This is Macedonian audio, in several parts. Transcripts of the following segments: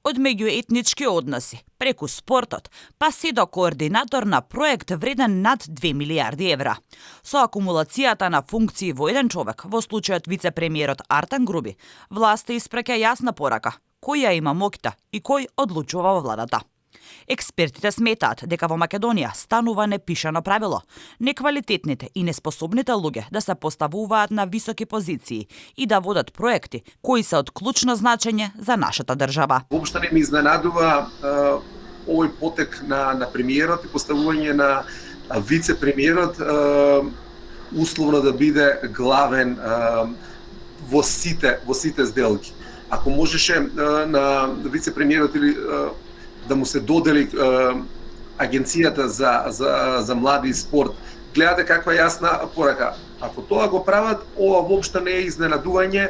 од меѓуетнички односи, преку спортот, па се до координатор на проект вреден над 2 милиарди евра. Со акумулацијата на функции во еден човек, во случајот вице-премиерот Артан Груби, власта испраќа јасна порака кој ја има моќта и кој одлучува во владата. Експертите сметаат дека во Македонија станува непишано правило неквалитетните и неспособните луѓе да се поставуваат на високи позиции и да водат проекти кои се од клучно значење за нашата држава. Воопшто не ме изненадува овој потек на премиерот и поставување на вице-премиерот условно да биде главен во сите сделки. Ако можеше на вице-премиерот или да му се додели агенцијата за млади и спорт, гледате каква јасна порака. Ако тоа го прават, ова воопшто не е изненадување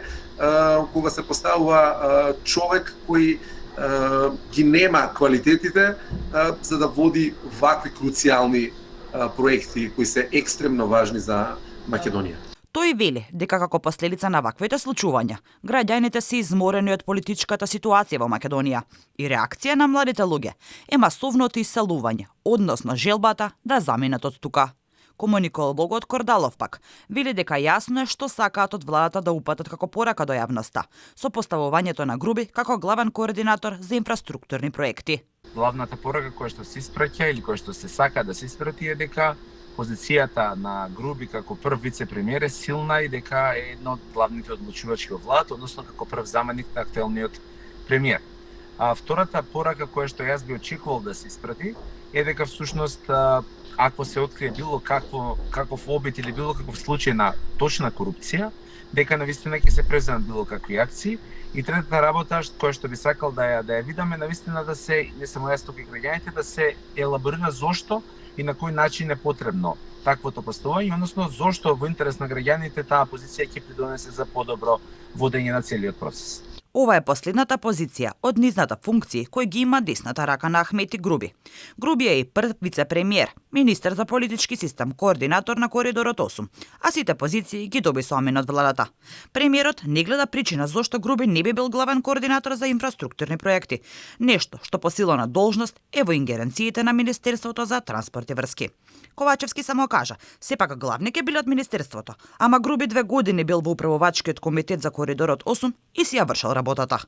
кога се поставува човек кој ги нема квалитетите за да води вакви круцијални проекти кои се екстремно важни за Македонија. Тој вели дека како последица на ваквите случувања, граѓаните се изморени од политичката ситуација во Македонија и реакција на младите луѓе е масовното иселување, односно желбата да заминат од тука. Комуникологот Кордалов пак вели дека јасно е што сакаат од владата да упатат како порака до јавноста, со поставувањето на Груби како главен координатор за инфраструктурни проекти. Главната порака која што се испраќа или која што се сака да се испрати е дека позицијата на Груби како прв вице-премиер е силна и дека е една од главните одлучувачки во владата, односно како прв заменик на актуелниот премиер. А втората порака која што јас би очекувал да се испрати е дека всушност ако се открие било каков обид или било каков случај на точна корупција, дека навистина ќе се преземат било какви акции. И третата работа која што би сакал да ја видиме навистина да се, не само јас тука и граѓаните, да се елаборира зошто и на кој начин е потребно таквото поставување, односно зошто во интерес на граѓаните таа позиција ќе придонесе за подобро водење на целиот процес. Ова е последната позиција од низната функции кој ги има десната рака на Ахмети Груби. Груби е и прв вице-премиер, министер за политички систем, координатор на Коридорот 8, а сите позиции ги доби со амен од владата. Премиерот не гледа причина зошто Груби не би бил главен координатор за инфраструктурни проекти, нешто што по сила на должност е во ингеренциите на Министерството за транспорт и врски. Ковачевски само кажа, сепак главни ќе биле од Министерството, ама Груби 2 години бил во управувачкиот комитет за Коридорот 8 и си ја вршил работата.